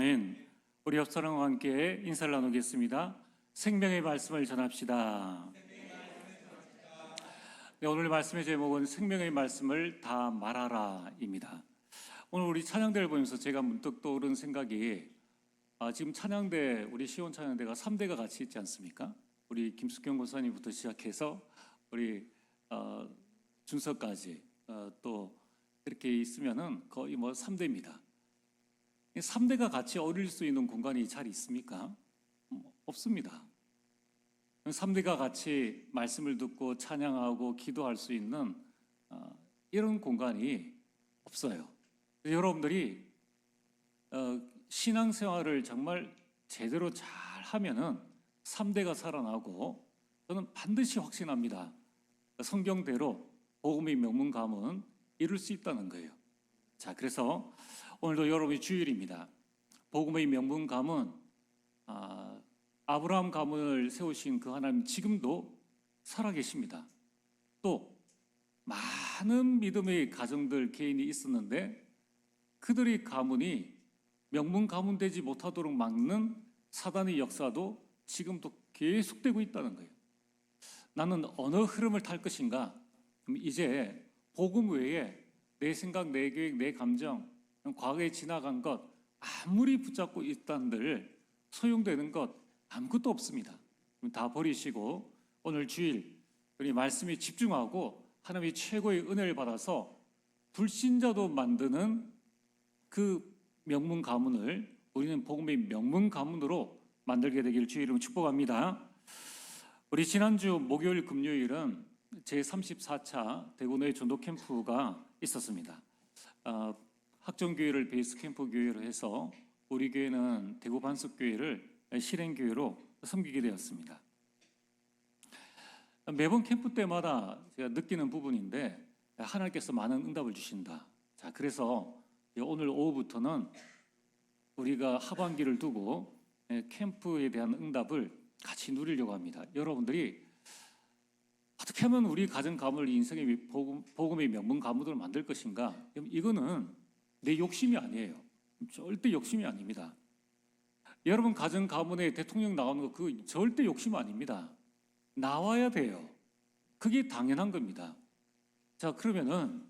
아멘. 우리 옆 사람과 함께 인사를 나누겠습니다. 생명의 말씀을 전합시다. 네, 오늘 말씀의 제목은 생명의 말씀을 다 말하라입니다. 오늘 우리 찬양대를 보면서 제가 문득 떠오른 생각이 지금 찬양대, 우리 시온 찬양대가 3대가 같이 있지 않습니까? 우리 김숙경 권사님부터 시작해서 우리 준서까지 또 이렇게 있으면은 거의 3대입니다. 3대가 같이 어울릴 수 있는 공간이 잘 있습니까? 없습니다. 3대가 같이 말씀을 듣고 찬양하고 기도할 수 있는 이런 공간이 없어요. 여러분들이 신앙생활을 정말 제대로 잘 하면은 3대가 살아나고 저는 반드시 확신합니다. 성경대로 복음의 명문 가문 이룰 수 있다는 거예요. 자, 그래서 오늘도 여러분의 주일입니다. 복음의 명문 가문, 아브라함 가문을 세우신 그 하나님 지금도 살아계십니다. 또 많은 믿음의 가정들, 개인이 있었는데 그들의 가문이 명문 가문 되지 못하도록 막는 사단의 역사도 지금도 계속되고 있다는 거예요. 나는 어느 흐름을 탈 것인가? 그럼 이제 복음 외에 내 생각, 내 계획, 내 감정, 과거에 지나간 것 아무리 붙잡고 있단들 소용되는 것 아무것도 없습니다. 다 버리시고 오늘 주일 우리 말씀에 집중하고 하나님의 최고의 은혜를 받아서 불신자도 만드는 그 명문 가문을 우리는 복음의 명문 가문으로 만들게 되기를 주의 이름으로 축복합니다. 우리 지난주 목요일 금요일은 제34차 대구노예 전도 캠프가 있었습니다. 학정교회를 베이스 캠프 교회로 해서 우리 교회는 대구 반석교회를 실행교회로 섬기게 되었습니다. 매번 캠프 때마다 제가 느끼는 부분인데 하나님께서 많은 응답을 주신다. 자, 그래서 오늘 오후부터는 우리가 하반기를 두고 캠프에 대한 응답을 같이 누리려고 합니다. 여러분들이 어떻게 하면 우리 가정 가문을 인생의 복음의 명문 가문으로 만들 것인가? 이거는 내 욕심이 아니에요. 절대 욕심이 아닙니다. 여러분 가정 가문에 대통령 나오는 거 그거 절대 욕심 아닙니다. 나와야 돼요. 그게 당연한 겁니다. 자, 그러면은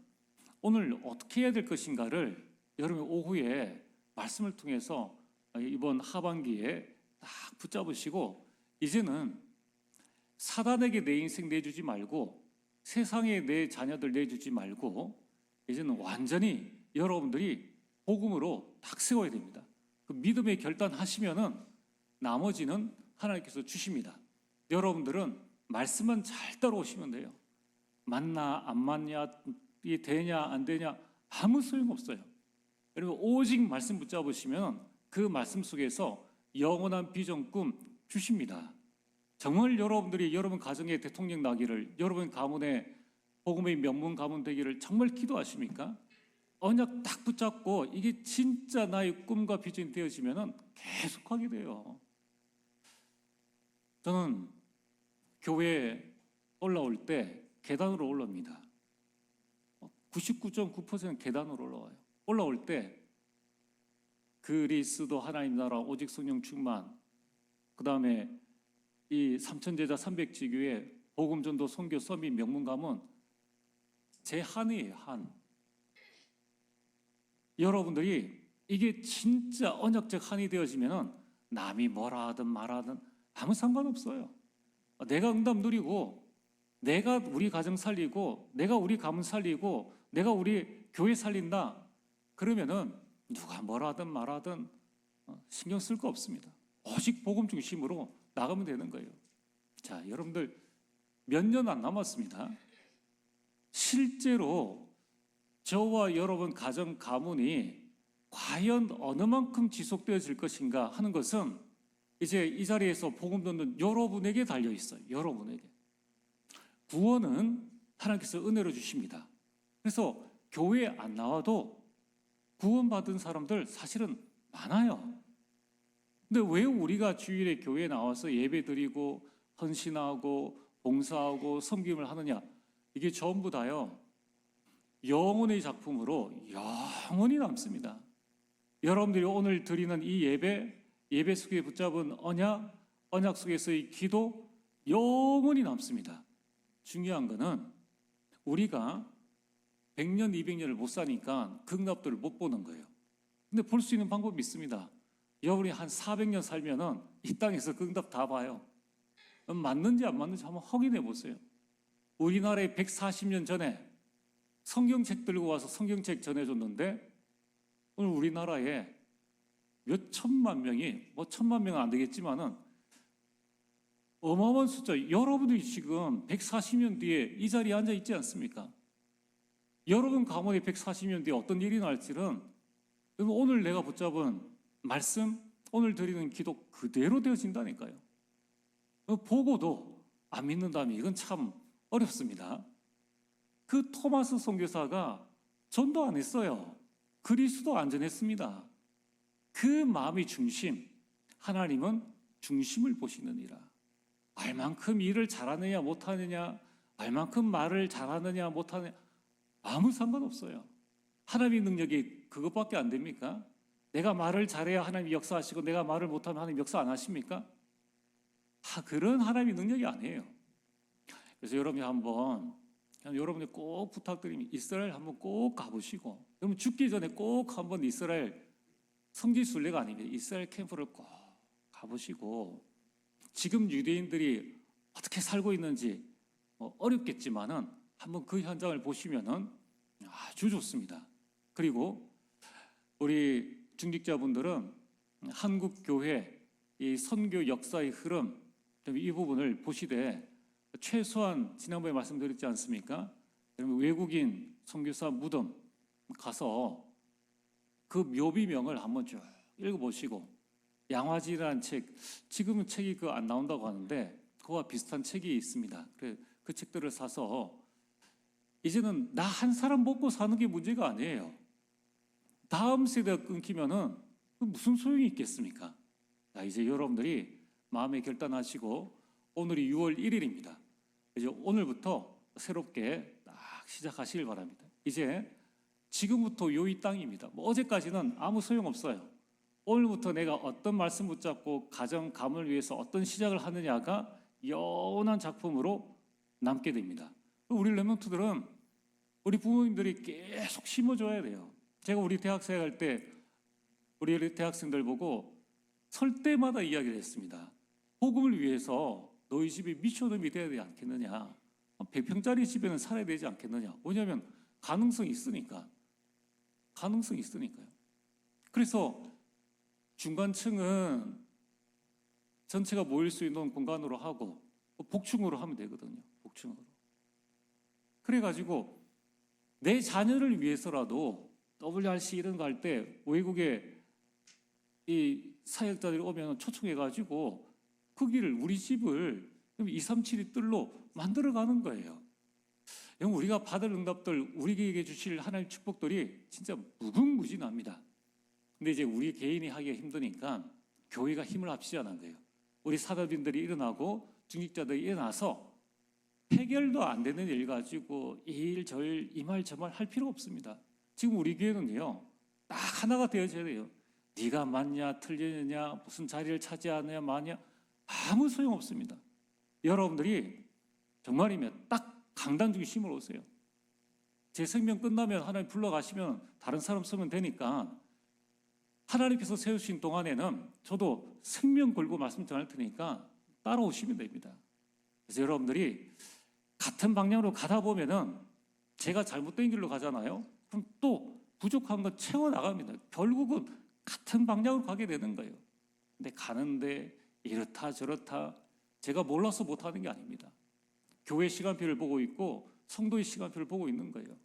오늘 어떻게 해야 될 것인가를 여러분 오후에 말씀을 통해서 이번 하반기에 딱 붙잡으시고 이제는 사단에게 내 인생 내주지 말고 세상에 내 자녀들 내주지 말고 이제는 완전히 여러분들이 복음으로 딱 세워야 됩니다. 그 믿음의 결단하시면은 나머지는 하나님께서 주십니다. 여러분들은 말씀만 잘 따라오시면 돼요. 맞나 안 맞냐, 이게 되냐 안 되냐 아무 소용없어요. 여러분 오직 말씀 붙잡으시면 그 말씀 속에서 영원한 비전 꿈 주십니다. 정말 여러분들이 여러분 가정에 대통령 나기를, 여러분 가문에 복음의 명문 가문 되기를 정말 기도하십니까? 언약 딱 붙잡고 이게 진짜 나의 꿈과 비전이 되어지면 계속하게 돼요. 저는 교회에 올라올 때 계단으로 올라옵니다. 99.9% 계단으로 올라와요. 올라올 때 그리스도 하나님 나라 오직 성령 충만, 그 다음에 이 삼천제자 300지교의 복음전도 선교 서밋 명문 가문 제 한이에요. 한. 여러분들이 이게 진짜 언약적 한이 되어지면 남이 뭐라 하든 말하든 아무 상관없어요. 내가 응답 누리고 내가 우리 가정 살리고 내가 우리 가문 살리고 내가 우리 교회 살린다. 그러면은 누가 뭐라 하든 말하든 신경 쓸 거 없습니다. 오직 복음 중심으로 나가면 되는 거예요. 자, 여러분들 몇 년 안 남았습니다. 실제로 저와 여러분 가정 가문이 과연 어느 만큼 지속되어질 것인가 하는 것은 이제 이 자리에서 복음 듣는 여러분에게 달려 있어요. 여러분에게. 구원은 하나님께서 은혜로 주십니다. 그래서 교회에 안 나와도 구원받은 사람들 사실은 많아요. 근데 왜 우리가 주일에 교회에 나와서 예배 드리고 헌신하고 봉사하고 섬김을 하느냐? 이게 전부 다요 영혼의 작품으로 영원히 남습니다. 여러분들이 오늘 드리는 이 예배 속에 붙잡은 언약 속에서의 기도 영원히 남습니다. 중요한 거는 우리가 100년, 200년을 못 사니까 그 응답들을 못 보는 거예요. 근데 볼 수 있는 방법이 있습니다. 여러분이 한 400년 살면은 이 땅에서 그 응답 다 봐요. 맞는지 안 맞는지 한번 확인해 보세요. 우리나라에 140년 전에 성경책 들고 와서 성경책 전해줬는데 오늘 우리나라에 몇 천만 명이, 뭐 천만 명은 안 되겠지만은 어마어마한 숫자, 여러분들이 지금 140년 뒤에 이 자리에 앉아 있지 않습니까? 여러분 가문에 140년 뒤에 어떤 일이 날지는 오늘 내가 붙잡은 말씀, 오늘 드리는 기도 그대로 되어진다니까요. 보고도 안 믿는다면 이건 참 어렵습니다. 그 토마스 선교사가 전도 안 했어요. 그리스도 안 전했습니다. 그 마음의 중심, 하나님은 중심을 보시느니라. 알만큼 일을 잘하느냐 못하느냐, 알만큼 말을 잘하느냐 못하느냐 아무 상관없어요. 하나님의 능력이 그것밖에 안 됩니까? 내가 말을 잘해야 하나님이 역사하시고 내가 말을 못하면 하나님 역사 안 하십니까? 그런 하나님의 능력이 아니에요. 그래서 여러분이 한번 여러분이 꼭 부탁드리면 이스라엘 한번 꼭 가보시고, 여러분 죽기 전에 꼭 한번 이스라엘 성지 순례가 아닙니다. 이스라엘 캠프를 꼭 가보시고 지금 유대인들이 어떻게 살고 있는지 어렵겠지만은 한번 그 현장을 보시면은 아주 좋습니다. 그리고 우리 중직자분들은 한국 교회 이 선교 역사의 흐름 이 부분을 보시되 최소한 지난번에 말씀드렸지 않습니까? 외국인 선교사 무덤 가서 그 묘비명을 한번 쭉 읽어보시고 양화지라는 책, 지금은 책이 안 나온다고 하는데 그와 비슷한 책이 있습니다. 그 책들을 사서 이제는 나 한 사람 먹고 사는 게 문제가 아니에요. 다음 세대가 끊기면은 무슨 소용이 있겠습니까? 자, 이제 여러분들이 마음에 결단하시고 오늘이 6월 1일입니다. 이제 오늘부터 새롭게 딱 시작하시길 바랍니다. 이제 지금부터 이 땅입니다. 어제까지는 아무 소용 없어요. 오늘부터 내가 어떤 말씀 붙잡고 가정 가문을 위해서 어떤 시작을 하느냐가 영원한 작품으로 남게 됩니다. 우리 렘넌트들은 우리 부모님들이 계속 심어줘야 돼요. 제가 우리 대학생 할 때 우리 대학생들 보고 설 때마다 이야기를 했습니다. 복음을 위해서 너희 집이 미션홈이 돼야 되지 않겠느냐. 100평짜리 집에는 살아야 되지 않겠느냐. 왜냐하면 가능성이 있으니까. 가능성이 있으니까요. 그래서 중간층은 전체가 모일 수 있는 공간으로 하고 복층으로 하면 되거든요. 복층으로. 그래가지고 내 자녀를 위해서라도 WRC 이런 거 할 때 외국에 이 사역자들이 오면 초청해가지고 거기를 우리 집을 237이 뜰로 만들어가는 거예요. 우리가 받을 응답들, 우리에게 주실 하나님 축복들이 진짜 무궁무진합니다. 근데 이제 우리 개인이 하기가 힘드니까 교회가 힘을 합치자는 거예요. 우리 사도님들이 일어나고 중직자들이 일어나서 해결도 안 되는 일 가지고 이 일 저 일 이 말 저 말 할 필요 없습니다. 지금 우리 교회는요 딱 하나가 되어져야 돼요. 네가 맞냐 틀리느냐 무슨 자리를 차지하느냐 마냐 아무 소용 없습니다. 여러분들이 정말이면 딱 강단 중심으로 오세요. 제 생명 끝나면 하나님 불러가시면 다른 사람 쓰면 되니까 하나님께서 세우신 동안에는 저도 생명 걸고 말씀 전할 테니까 따라오시면 됩니다. 그래서 여러분들이 같은 방향으로 가다 보면은 제가 잘못된 길로 가잖아요. 그럼 또 부족한 건 채워나갑니다. 결국은 같은 방향으로 가게 되는 거예요. 근데 가는데 이렇다 저렇다 제가 몰라서 못하는 게 아닙니다. 교회 시간표를 보고 있고 성도의 시간표를 보고 있는 거예요.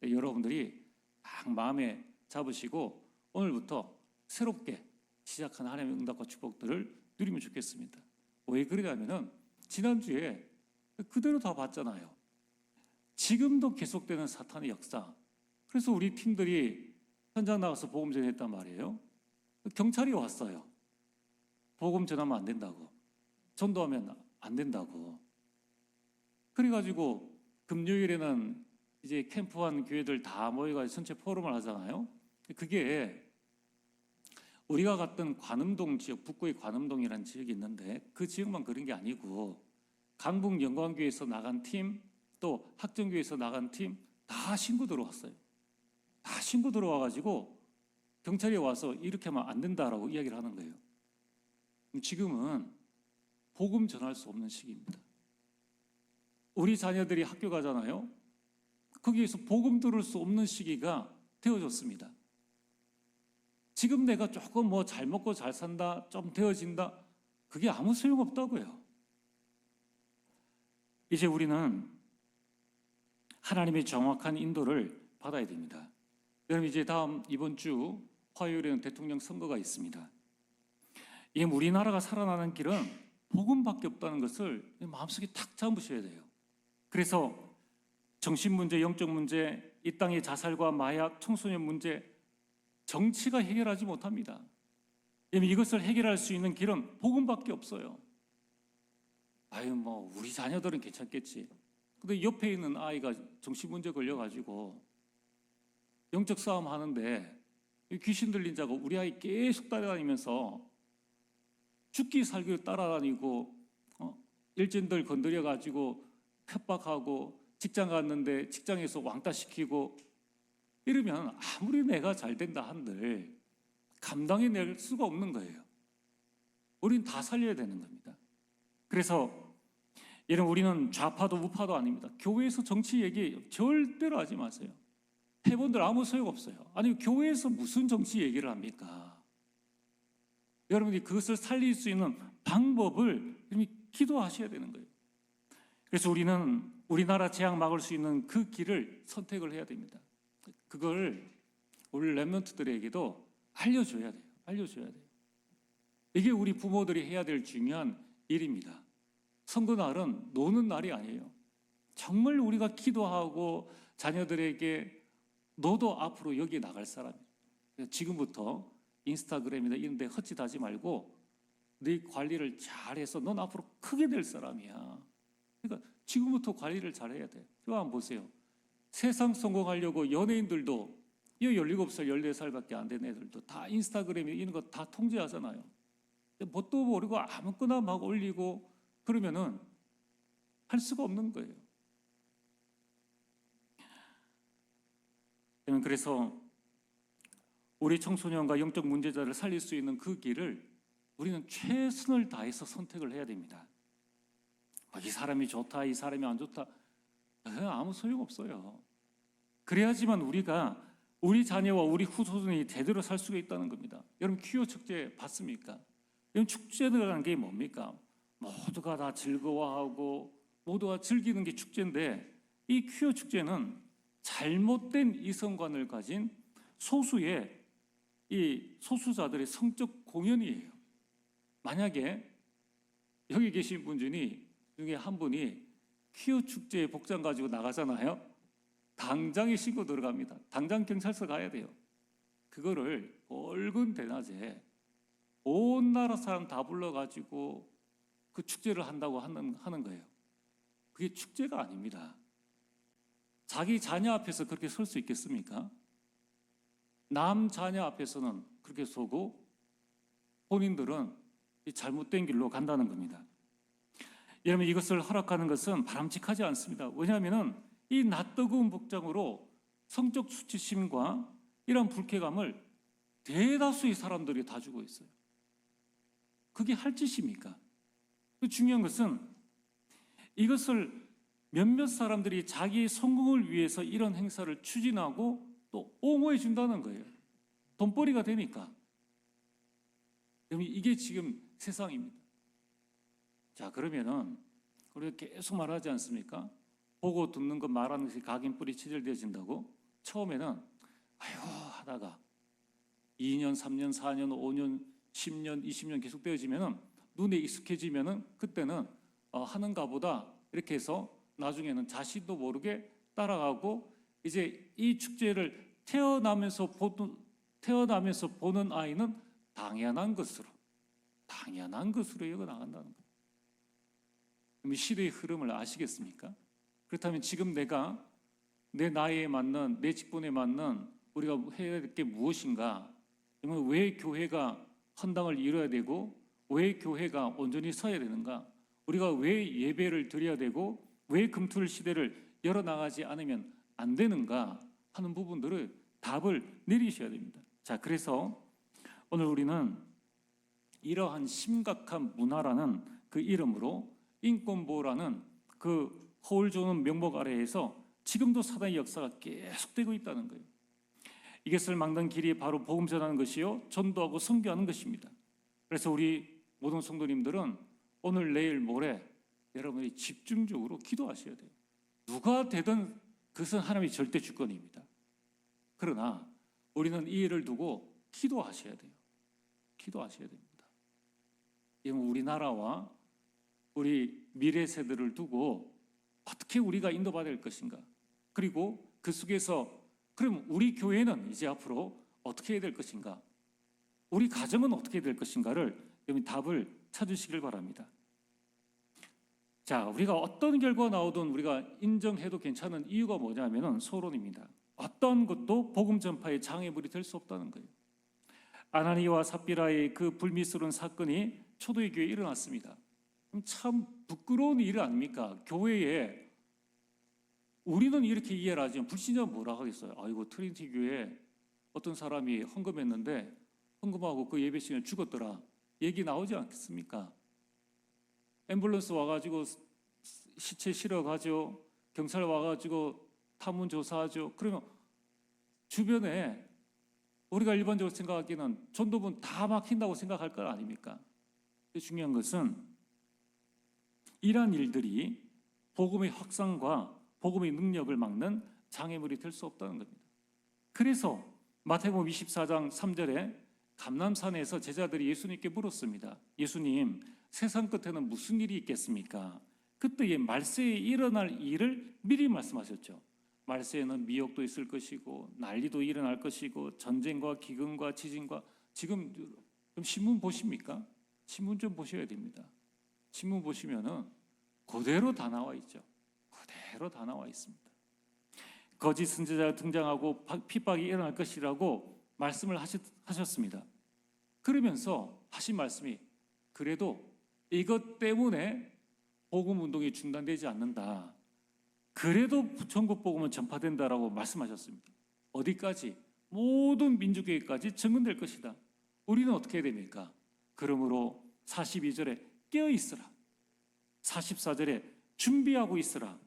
여러분들이 딱 마음에 잡으시고 오늘부터 새롭게 시작한 하나님의 응답과 축복들을 누리면 좋겠습니다. 왜 그러냐면은 지난주에 그대로 다 봤잖아요. 지금도 계속되는 사탄의 역사. 그래서 우리 팀들이 현장 나가서 복음 전했단 말이에요. 경찰이 왔어요. 복음 전하면 안 된다고. 전도하면 안 된다고. 그래가지고 금요일에는 이제 캠프한 교회들 다 모여가지고 전체 포럼을 하잖아요. 그게 우리가 갔던 관음동 지역, 북구의 관음동이라는 지역이 있는데 그 지역만 그런 게 아니고 강북 영광교회에서 나간 팀, 또 학정교회에서 나간 팀 다 신고 들어왔어요. 다 신고 들어와가지고 경찰이 와서 이렇게 하면 안 된다라고 이야기를 하는 거예요. 지금은 복음 전할 수 없는 시기입니다. 우리 자녀들이 학교 가잖아요. 거기에서 복음 들을 수 없는 시기가 되어졌습니다. 지금 내가 조금 뭐 잘 먹고 잘 산다, 좀 되어진다, 그게 아무 소용없다고요. 이제 우리는 하나님의 정확한 인도를 받아야 됩니다. 여러분, 이제 이번 주 화요일에는 대통령 선거가 있습니다. 이 우리나라가 살아나는 길은 복음밖에 없다는 것을 마음속에 탁 잡으셔야 돼요. 그래서 정신 문제, 영적 문제, 이 땅의 자살과 마약, 청소년 문제, 정치가 해결하지 못합니다. 이것을 해결할 수 있는 길은 복음밖에 없어요. 뭐 우리 자녀들은 괜찮겠지. 근데 옆에 있는 아이가 정신 문제 걸려가지고 영적 싸움 하는데 귀신 들린 자가 우리 아이 계속 따라다니면서 죽기 살기로 따라다니고 일진들 건드려가지고 협박하고 직장 갔는데 직장에서 왕따시키고 이러면 아무리 내가 잘 된다 한들 감당해낼 수가 없는 거예요. 우린 다 살려야 되는 겁니다. 그래서 여러분, 우리는 좌파도 우파도 아닙니다. 교회에서 정치 얘기 절대로 하지 마세요. 해본들 아무 소용없어요. 아니, 교회에서 무슨 정치 얘기를 합니까? 여러분이 그것을 살릴 수 있는 방법을 기도하셔야 되는 거예요. 그래서 우리는 우리나라 재앙 막을 수 있는 그 길을 선택을 해야 됩니다. 그걸 우리 렘넌트들에게도 알려줘야 돼요. 알려줘야 돼요. 이게 우리 부모들이 해야 될 중요한 일입니다. 선거날은 노는 날이 아니에요. 정말 우리가 기도하고 자녀들에게 너도 앞으로 여기에 나갈 사람이에요. 지금부터 인스타그램이나 이런 데 헛짓하지 말고 네 관리를 잘해서 넌 앞으로 크게 될 사람이야. 그러니까 지금부터 관리를 잘해야 돼. 이거 한번 보세요. 세상 성공하려고 연예인들도 17살, 14살밖에 안 된 애들도 다 인스타그램에 이런 거 다 통제하잖아요. 뭣도 모르고 아무거나 막 올리고 그러면은 할 수가 없는 거예요. 그래서 우리 청소년과 영적 문제자를 살릴 수 있는 그 길을 우리는 최선을 다해서 선택을 해야 됩니다. 이 사람이 좋다, 이 사람이 안 좋다, 아무 소용없어요. 그래야지만 우리가 우리 자녀와 우리 후손이 제대로 살 수가 있다는 겁니다. 여러분, 퀴어 축제 봤습니까? 여러분, 축제라는 게 뭡니까? 모두가 다 즐거워하고 모두가 즐기는 게 축제인데, 이 퀴어 축제는 잘못된 이성관을 가진 소수의 이 소수자들의 성적 공연이에요. 만약에 여기 계신 분 중에 한 분이 퀴어 축제에 복장 가지고 나가잖아요. 당장에 신고 들어갑니다. 당장 경찰서 가야 돼요. 그거를 벌금 대낮에 온 나라 사람 다 불러가지고 그 축제를 한다고 하는 거예요. 그게 축제가 아닙니다. 자기 자녀 앞에서 그렇게 설 수 있겠습니까? 남 자녀 앞에서는 그렇게 서고 본인들은 잘못된 길로 간다는 겁니다. 여러분, 이것을 허락하는 것은 바람직하지 않습니다. 왜냐하면 이 낯뜨거운 복장으로 성적 수치심과 이런 불쾌감을 대다수의 사람들이 다 주고 있어요. 그게 할 짓입니까? 중요한 것은 이것을 몇몇 사람들이 자기의 성공을 위해서 이런 행사를 추진하고 또 옹호해 준다는 거예요. 돈벌이가 되니까. 이게 지금 세상입니다. 자, 그러면은 우리가 계속 말하지 않습니까? 보고 듣는 것 말하는 것이 각인뿌리 체질되어진다고. 처음에는 아유 하다가 2년, 3년, 4년, 5년, 10년, 20년 계속 되어지면은 눈에 익숙해지면은 그때는 하는가 보다 이렇게 해서 나중에는 자신도 모르게 따라가고, 이제 이 축제를 태어나면서 보는 아이는 당연한 것으로 여겨나간다는 거예요. 그럼 시대의 흐름을 아시겠습니까? 그렇다면 지금 내가 내 나이에 맞는, 내 직분에 맞는 우리가 해야 될 게 무엇인가? 그러면 왜 교회가 헌당을 이뤄야 되고 왜 교회가 온전히 서야 되는가? 우리가 왜 예배를 드려야 되고 왜 금토일 시대를 열어나가지 않으면 안 되는가 하는 부분들을 답을 내리셔야 됩니다. 자, 그래서 오늘 우리는 이러한 심각한 문화라는 그 이름으로 인권보호라는 그 허울 좋은 명목 아래에서 지금도 사단의 역사가 계속되고 있다는 거예요. 이것을 막는 길이 바로 복음 전하는 것이요 전도하고 선교하는 것입니다. 그래서 우리 모든 성도님들은 오늘 내일 모레 여러분이 집중적으로 기도하셔야 돼요. 누가 되든 그것은 하나님의 절대 주권입니다. 그러나 우리는 이 일을 두고 기도하셔야 돼요. 기도하셔야 됩니다. 이건 우리나라와 우리 미래 세대를 두고 어떻게 우리가 인도받을 것인가? 그리고 그 속에서 그럼 우리 교회는 이제 앞으로 어떻게 해야 될 것인가? 우리 가정은 어떻게 해야 될 것인가를 여러분 답을 찾으시길 바랍니다. 자, 우리가 어떤 결과가 나오든 우리가 인정해도 괜찮은 이유가 뭐냐면은 소론입니다. 어떤 것도 복음 전파의 장애물이 될 수 없다는 거예요. 아나니와 삽비라의 그 불미스러운 사건이 초대교회에 일어났습니다. 참 부끄러운 일 아닙니까? 교회에 우리는 이렇게 이해를 하지만 불신자는 뭐라 하겠어요? 아이고 트리니티 교회에 어떤 사람이 헌금했는데 헌금하고 그 예배 시간에 죽었더라. 얘기 나오지 않겠습니까? 앰뷸런스 와가지고 시체 실어가죠. 경찰 와가지고 탐문 조사하죠. 그러면 주변에 우리가 일반적으로 생각하기는 전도분 다 막힌다고 생각할 것 아닙니까? 중요한 것은 이러한 일들이 복음의 확산과 복음의 능력을 막는 장애물이 될 수 없다는 겁니다. 그래서 마태복음 24장 3절에 감람산에서 제자들이 예수님께 물었습니다. 예수님, 세상 끝에는 무슨 일이 있겠습니까? 그때에 말세에 일어날 일을 미리 말씀하셨죠. 말세에는 미혹도 있을 것이고 난리도 일어날 것이고 전쟁과 기근과 지진과 지금 신문 보십니까? 신문 좀 보셔야 됩니다. 신문 보시면은 그대로 다 나와 있죠. 그대로 다 나와 있습니다. 거짓 선지자가 등장하고 핍박이 일어날 것이라고 말씀을 하셨습니다. 그러면서 하신 말씀이 그래도 이것 때문에 복음 운동이 중단되지 않는다. 그래도 전국 복음은 전파된다라고 말씀하셨습니다. 어디까지? 모든 민족에게까지 증언될 것이다. 우리는 어떻게 해야 됩니까? 그러므로 42절에 깨어 있으라. 44절에 준비하고 있으라.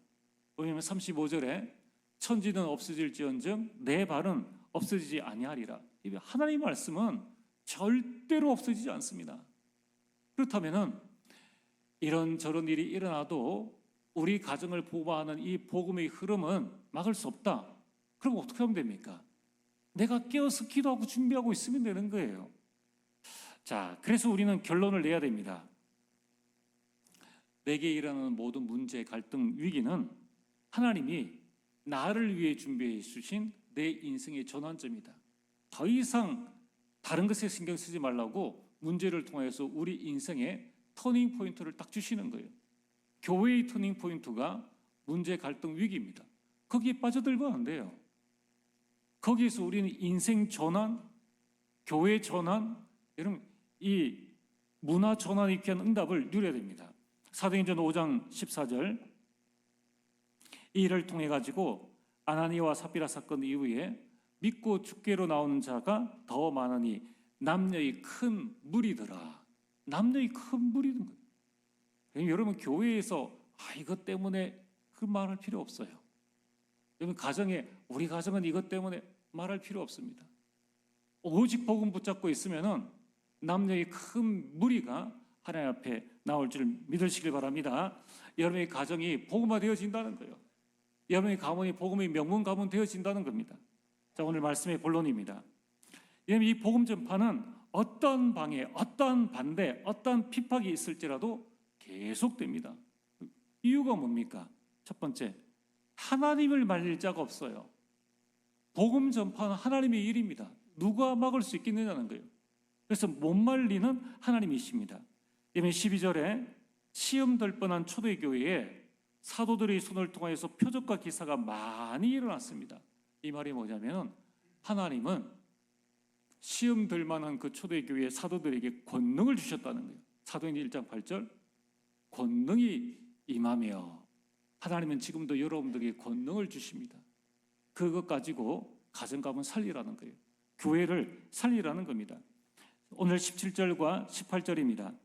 왜냐하면 35절에 천지는 없어질지언정 내 발은 없어지지 아니하리라. 하나님의 말씀은 절대로 없어지지 않습니다. 그렇다면은 이런저런 일이 일어나도 우리 가정을 보호하는 이 복음의 흐름은 막을 수 없다. 그럼 어떻게 하면 됩니까? 내가 깨어서 기도하고 준비하고 있으면 되는 거예요. 자, 그래서 우리는 결론을 내야 됩니다. 내게 일어나는 모든 문제, 갈등, 위기는 하나님이 나를 위해 준비해 주신 내 인생의 전환점이다. 더 이상 다른 것에 신경 쓰지 말라고 문제를 통해서 우리 인생의 터닝 포인트를 딱 주시는 거예요. 교회의 터닝 포인트가 문제, 갈등, 위기입니다. 거기에 빠져들면 안 돼요. 거기에서 우리는 인생 전환, 교회 전환, 여러분 이 문화 전환에 귀한 응답을 누려야 됩니다. 사도행전 5장 14절 이 일을 통해 가지고 아나니와 삽비라 사건 이후에 믿고 죽게로 나오는 자가 더 많으니 남녀의 큰 무리더라. 남녀의 큰 무리인 거예요. 여러분 교회에서 이것 때문에 그 말할 필요 없어요. 여러분 가정에 우리 가정은 이것 때문에 말할 필요 없습니다. 오직 복음 붙잡고 있으면은 남녀의 큰 무리가 하나님 앞에 나올 줄 믿으시길 바랍니다. 여러분의 가정이 복음화 되어진다는 거예요. 여러분의 가문이 복음의 명문 가문 되어진다는 겁니다. 자, 오늘 말씀의 본론입니다. 여러분 이 복음 전파는 어떤 방해, 어떤 반대, 어떤 핍박이 있을지라도 계속됩니다. 이유가 뭡니까? 첫 번째, 하나님을 말릴 자가 없어요. 복음 전파는 하나님의 일입니다. 누가 막을 수 있겠느냐는 거예요. 그래서 못 말리는 하나님이십니다. 예면 12절에 시험 될 뻔한 초대교회에 사도들의 손을 통해서 표적과 기사가 많이 일어났습니다. 이 말이 뭐냐면 하나님은 시험 들 만한 그 초대교회 사도들에게 권능을 주셨다는 거예요. 사도행전 1장 8절, 권능이 임하며, 하나님은 지금도 여러분들에게 권능을 주십니다. 그것 가지고 가정가문 살리라는 거예요. 교회를 살리라는 겁니다. 오늘 17절과 18절입니다.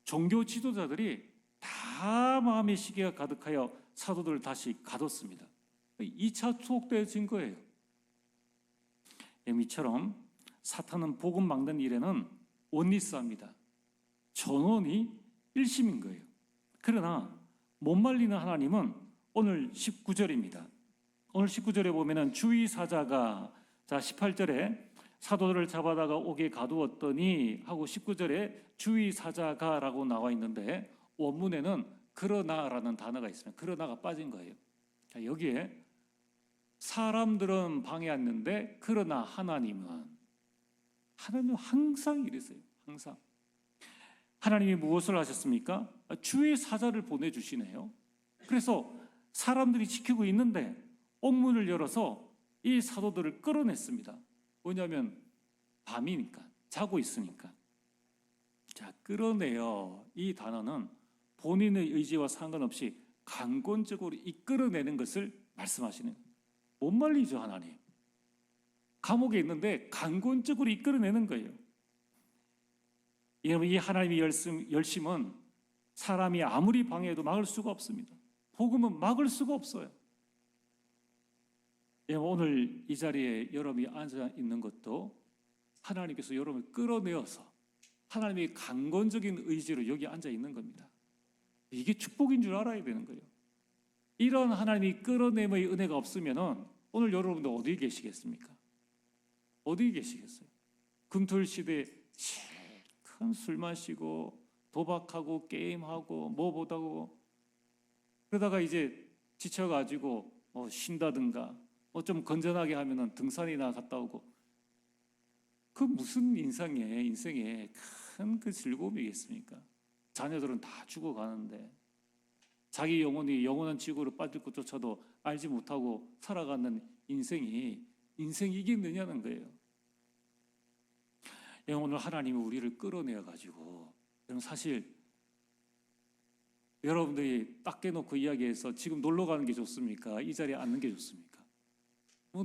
종교 지도자들이 다 마음의 시기가 가득하여 사도들을 다시 가뒀습니다. 2차 투옥되어진 거예요. 이처럼 사탄은 복음 막는 일에는 원리스합니다. 전원이 일심인 거예요. 그러나 못 말리는 하나님은 오늘 19절입니다. 오늘 19절에 보면은 주의 사자가, 자 18절에 사도들을 잡아다가 옥에 가두었더니 하고 19절에 주의 사자가라고 나와 있는데 원문에는 그러나라는 단어가 있습니다. 그러나가 빠진 거예요. 자, 여기에 사람들은 방해했는데 그러나 하나님은 항상 이랬어요. 항상. 하나님이 무엇을 하셨습니까? 주의 사자를 보내주시네요. 그래서 사람들이 지키고 있는데 옥문을 열어서 이 사도들을 끌어냈습니다. 뭐냐면 밤이니까, 자고 있으니까. 자, 끌어내요. 이 단어는 본인의 의지와 상관없이 강권적으로 이끌어내는 것을 말씀하시는 거예요. 못 말리죠, 하나님. 감옥에 있는데 강권적으로 이끌어내는 거예요. 여러분, 이 하나님의 열심은 사람이 아무리 방해해도 막을 수가 없습니다. 복음은 막을 수가 없어요. 오늘 이 자리에 여러분이 앉아 있는 것도 하나님께서 여러분을 끌어내어서 하나님의 강권적인 의지로 여기 앉아 있는 겁니다. 이게 축복인 줄 알아야 되는 거예요. 이런 하나님이 끌어내의 은혜가 없으면 오늘 여러분들 어디 계시겠습니까? 어디 계시겠어요? 금토일 시대에 큰 술 마시고 도박하고 게임하고 뭐 보다고 그러다가 이제 지쳐가지고 쉰다든가 좀 건전하게 하면은 등산이나 갔다 오고, 그 무슨 인생에 큰 그 즐거움이겠습니까? 자녀들은 다 죽어가는데 자기 영혼이 영원한 지구로 빠질 것조차도 알지 못하고 살아가는 인생이 이겠느냐는 거예요. 오늘 하나님이 우리를 끌어내어가지고, 사실 여러분들이 딱 깨놓고 이야기해서 지금 놀러 가는 게 좋습니까? 이 자리에 앉는 게 좋습니까?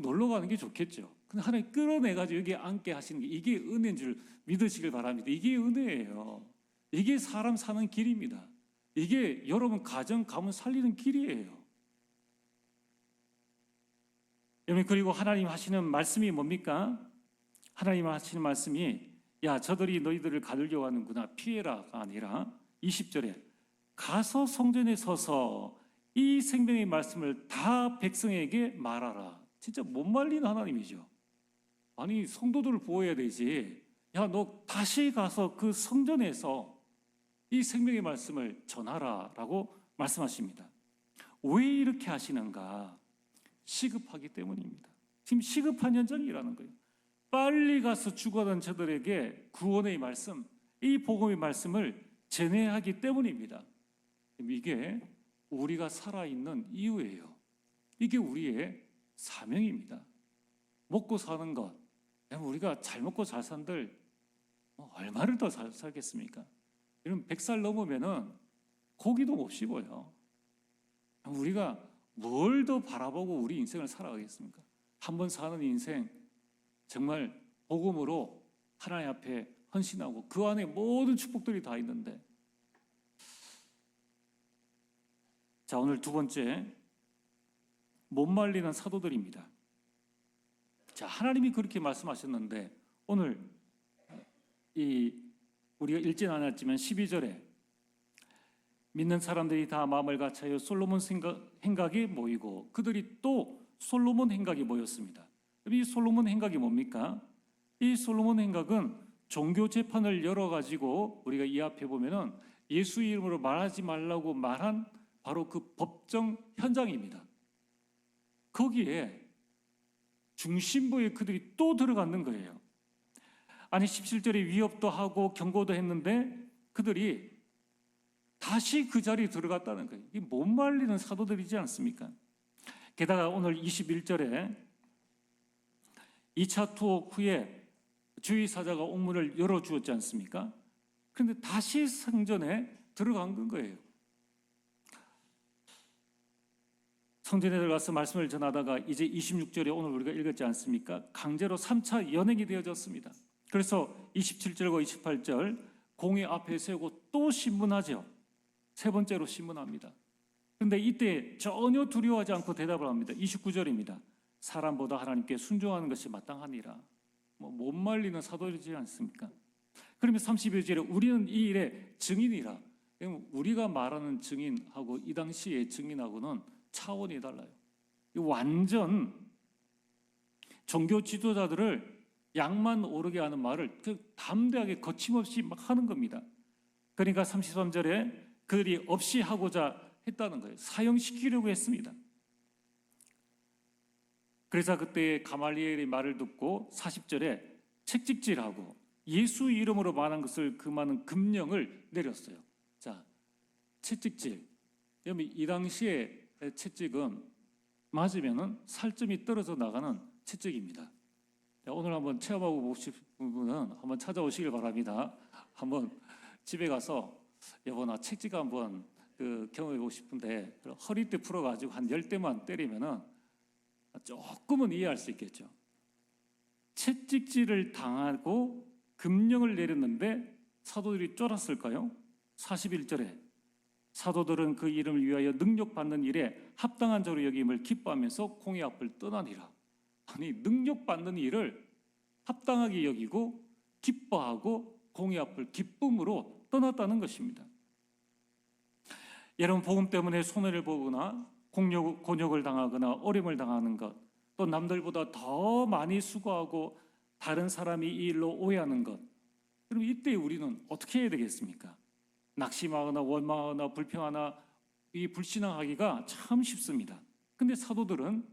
놀러 가는 게 좋겠죠. 근데 하나님 끌어내가지고 여기 앉게 하시는 게 이게 은혜인 줄 믿으시길 바랍니다. 이게 은혜예요. 이게 사람 사는 길입니다. 이게 여러분 가정, 가문 살리는 길이에요. 여러분, 그리고 하나님 하시는 말씀이 뭡니까? 하나님 하시는 말씀이 야, 저들이 너희들을 가두려고 하는구나. 피해라가 아니라 20절에 가서 성전에 서서 이 생명의 말씀을 다 백성에게 말하라. 진짜 못 말리는 하나님이죠. 아니, 성도들을 보호해야 되지. 야, 너 다시 가서 그 성전에서 이 생명의 말씀을 전하라라고 말씀하십니다. 왜 이렇게 하시는가? 시급하기 때문입니다. 지금 시급한 현장이라는 거예요. 빨리 가서 죽어가던 저들에게 구원의 말씀, 이 복음의 말씀을 전해하기 때문입니다. 이게 우리가 살아있는 이유예요. 이게 우리의 사명입니다. 먹고 사는 것, 우리가 잘 먹고 잘 산들 얼마를 더 잘 살겠습니까? 여러분, 100살 넘으면은 고기도 못 씹어요. 우리가 뭘 더 바라보고 우리 인생을 살아가겠습니까? 한 번 사는 인생 정말 복음으로 하나님 앞에 헌신하고 그 안에 모든 축복들이 다 있는데, 자, 오늘 두 번째, 못 말리는 사도들입니다. 자, 하나님이 그렇게 말씀하셨는데 오늘 우리가 읽진 않았지만 12절에 믿는 사람들이 다 마음을 같이하여 솔로몬 행각에 모이고 그들이 또 솔로몬 행각에 모였습니다. 이 솔로몬 행각이 뭡니까? 이 솔로몬 행각은 종교 재판을 열어가지고 우리가 이 앞에 보면은 예수 이름으로 말하지 말라고 말한 바로 그 법정 현장입니다. 거기에 중심부에 그들이 또 들어갔는 거예요. 아니 17절에 위협도 하고 경고도 했는데 그들이 다시 그 자리에 들어갔다는 거예요. 이게 못 말리는 사도들이지 않습니까? 게다가 오늘 21절에 2차 투옥 후에 주의사자가 옥문을 열어주었지 않습니까? 그런데 다시 성전에 들어간 거예요. 성전에 들어가서 말씀을 전하다가 이제 26절에 오늘 우리가 읽었지 않습니까? 강제로 3차 연행이 되어졌습니다. 그래서 27절과 28절 공회 앞에 세우고 또 신문하죠. 세 번째로 신문합니다. 그런데 이때 전혀 두려워하지 않고 대답을 합니다. 29절입니다. 사람보다 하나님께 순종하는 것이 마땅하니라. 못 말리는 사도이지 않습니까? 그러면 31절에 우리는 이 일의 증인이라. 우리가 말하는 증인하고 이 당시의 증인하고는 차원이 달라요. 완전 종교 지도자들을 양만 오르게 하는 말을 담대하게 거침없이 막 하는 겁니다. 그러니까 33절에 그들이 없이 하고자 했다는 거예요. 사형시키려고 했습니다. 그래서 그때 가말리엘의 말을 듣고 40절에 책찍질하고 예수 이름으로 말한 것을 금하는 금령을 내렸어요. 자, 책찍질. 이 당시에 채찍은 맞으면은 살점이 떨어져 나가는 채찍입니다. 오늘 한번 체험하고 보고 싶은 분은 한번 찾아오시길 바랍니다. 한번 집에 가서 여보 나 채찍 한번 경험해보고 싶은데 허리띠 풀어가지고 한 10대만 때리면은 조금은 이해할 수 있겠죠. 채찍질을 당하고 금령을 내렸는데 사도들이 쫄았을까요? 41절에 사도들은 그 이름을 위하여 능력받는 일에 합당한 자로 여김을 기뻐하면서 공회 앞을 떠나니라. 아니 능력받는 일을 합당하게 여기고 기뻐하고 공회 앞을 기쁨으로 떠났다는 것입니다. 여러분 복음 때문에 손해를 보거나 곤욕을 당하거나 어려움을 당하는 것, 또 남들보다 더 많이 수고하고 다른 사람이 이 일로 오해하는 것, 그럼 이때 우리는 어떻게 해야 되겠습니까? 낙심하거나 원망하거나 불평하거나 이 불신앙하기가 참 쉽습니다. 근데 사도들은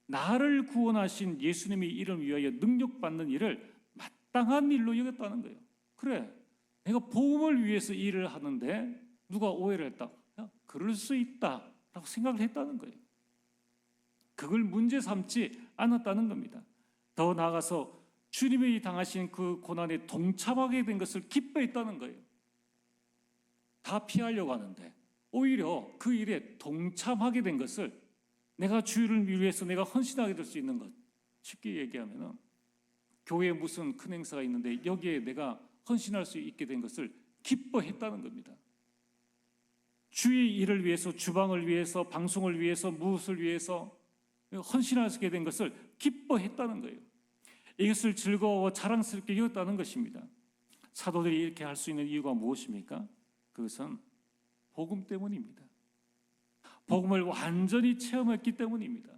나를 구원하신 예수님의 이름 위하여 능력받는 일을 마땅한 일로 여겼다는 거예요. 그래, 내가 복음을 위해서 일을 하는데 누가 오해를 했다. 그럴 수 있다라고 생각을 했다는 거예요. 그걸 문제 삼지 않았다는 겁니다. 더 나아가서 주님이 당하신 그 고난에 동참하게 된 것을 기뻐했다는 거예요. 다 피하려고 하는데 오히려 그 일에 동참하게 된 것을 내가 주를 위해서 내가 헌신하게 될 수 있는 것, 쉽게 얘기하면 교회에 무슨 큰 행사가 있는데 여기에 내가 헌신할 수 있게 된 것을 기뻐했다는 겁니다. 주의 일을 위해서, 주방을 위해서, 방송을 위해서, 무엇을 위해서 헌신하게 된 것을 기뻐했다는 거예요. 이것을 즐거워 자랑스럽게 여겼다는 것입니다. 사도들이 이렇게 할 수 있는 이유가 무엇입니까? 그것은 복음 때문입니다. 복음을 완전히 체험했기 때문입니다.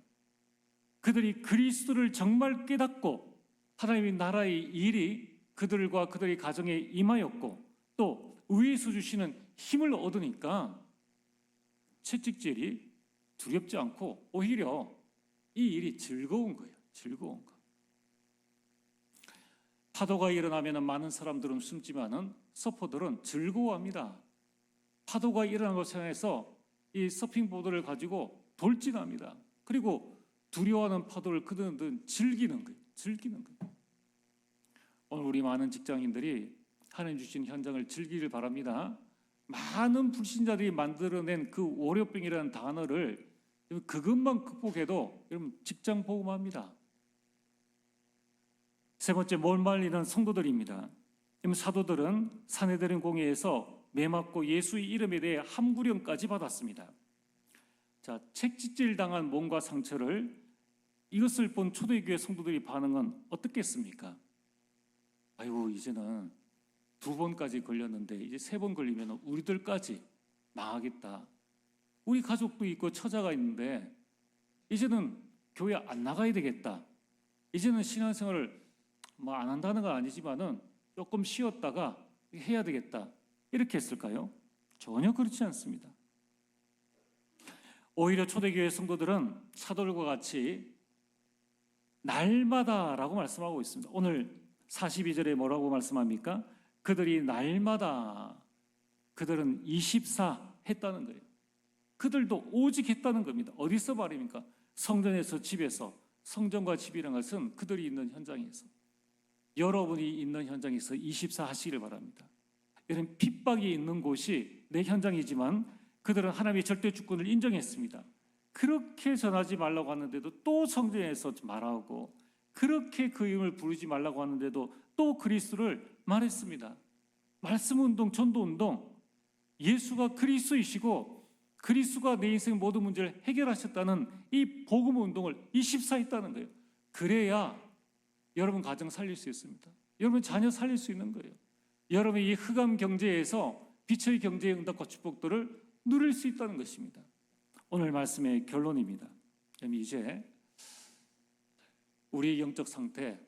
그들이 그리스도를 정말 깨닫고 하나님의 나라의 일이 그들과 그들의 가정에 임하였고 또 위에서 주시는 힘을 얻으니까 채찍질이 두렵지 않고 오히려 이 일이 즐거운 거예요. 즐거운 거. 파도가 일어나면 많은 사람들은 숨지만은 서퍼들은 즐거워합니다. 파도가 일어난 것을 향해서 이 서핑보드를 가지고 돌진합니다. 그리고 두려워하는 파도를 그들은 즐기는 거예요. 즐기는 거예요. 오늘 우리 많은 직장인들이 하나님 주신 현장을 즐기길 바랍니다. 많은 불신자들이 만들어낸 그 월요병이라는 단어를 그것만 극복해도 여러분 직장 복음합니다. 세 번째, 못 말리는 성도들입니다. 사도들은 산헤드린 공회에서 매맞고 예수의 이름에 대해 함구령까지 받았습니다. 자, 책찍질 당한 몸과 상처를 이것을 본 초대교회 성도들의 반응은 어떻겠습니까? 아이고 이제는 2번까지 걸렸는데 이제 3번 걸리면 우리들까지 망하겠다. 우리 가족도 있고 처자가 있는데 이제는 교회 안 나가야 되겠다. 이제는 신앙생활을 안 한다는 건 아니지만은 조금 쉬었다가 해야 되겠다. 이렇게 했을까요? 전혀 그렇지 않습니다. 오히려 초대교회 성도들은 사도들과 같이 날마다라고 말씀하고 있습니다. 오늘 42절에 뭐라고 말씀합니까? 그들이 날마다 그들은 24 했다는 거예요. 그들도 오직 했다는 겁니다. 어디서 말입니까? 성전에서 집에서, 성전과 집이라는 것은 그들이 있는 현장에서. 여러분이 있는 현장에서 24 하시기를 바랍니다. 이런 핍박이 있는 곳이 내 현장이지만 그들은 하나님의 절대 주권을 인정했습니다. 그렇게 전하지 말라고 하는데도 또 성전에서 말하고, 그렇게 그 이름을 부르지 말라고 하는데도 또 그리스도를 말했습니다. 말씀운동, 전도운동, 예수가 그리스도이시고 그리스도가 내 인생 모든 문제를 해결하셨다는 이 복음운동을 24 했다는 거예요. 그래야 여러분 가정 살릴 수 있습니다. 여러분 자녀 살릴 수 있는 거예요. 여러분이 이 흑암 경제에서 빛의 경제의 응답과 축복들을 누릴 수 있다는 것입니다. 오늘 말씀의 결론입니다. 그럼 이제 우리의 영적 상태,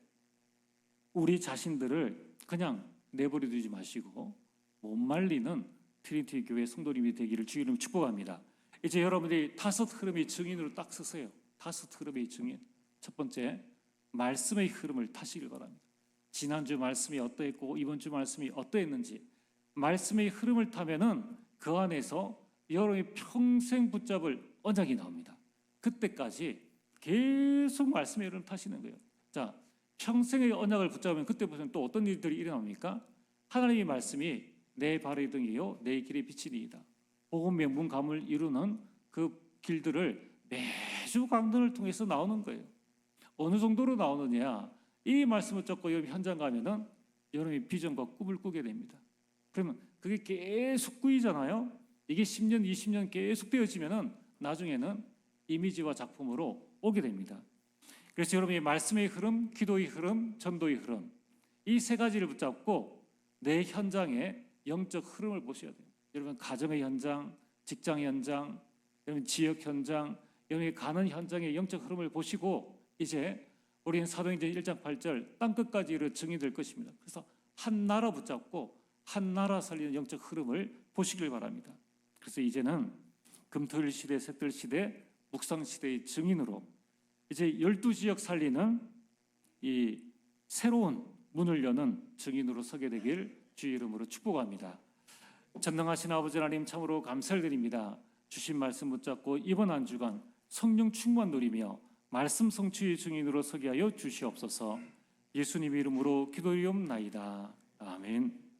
우리 자신들을 그냥 내버려 두지 마시고 못 말리는 트리니티 교회 성도님이 되기를 주의 이름으로 축복합니다. 이제 여러분들이 5 흐름의 증인으로 딱 서세요. 5 흐름의 증인. 첫 번째, 말씀의 흐름을 타시길 바랍니다. 지난주 말씀이 어떠했고 이번 주 말씀이 어떠했는지 말씀의 흐름을 타면은 그 안에서 여러분이 평생 붙잡을 언약이 나옵니다. 그때까지 계속 말씀의 흐름을 타시는 거예요. 자, 평생의 언약을 붙잡으면 그때부터는 또 어떤 일들이 일어납니까? 하나님의 말씀이 내 발의 등이요 내 길의 빛이니이다. 복음 명분 감을 이루는 그 길들을 매주 강론을 통해서 나오는 거예요. 어느 정도로 나오느냐? 이 말씀을 듣고 여러분 현장 가면은 여러분이 비전과 꿈을 꾸게 됩니다. 그러면 그게 계속 꾸이잖아요. 이게 10년, 20년 계속 되어지면은 나중에는 이미지와 작품으로 오게 됩니다. 그래서 여러분이 말씀의 흐름, 기도의 흐름, 전도의 흐름, 이 3가지를 붙잡고 내 현장의 영적 흐름을 보셔야 돼요. 여러분 가정의 현장, 직장의 현장, 여러분 지역 현장, 여러분이 가는 현장의 영적 흐름을 보시고 이제 우리는 사도행전 1장 8절 땅끝까지 이르러 증인될 것입니다. 그래서 한 나라 붙잡고 한 나라 살리는 영적 흐름을 보시길 바랍니다. 그래서 이제는 금토일 시대, 샛들 시대, 묵상 시대의 증인으로 이제 12지역 살리는 이 새로운 문을 여는 증인으로 서게 되길 주의 이름으로 축복합니다. 전능하신 아버지 하나님 참으로 감사를 드립니다. 주신 말씀 붙잡고 이번 한 주간 성령 충만 누리며 말씀 성취의 증인으로 서게 하여 주시옵소서. 예수님 이름으로 기도리옵나이다. 아멘.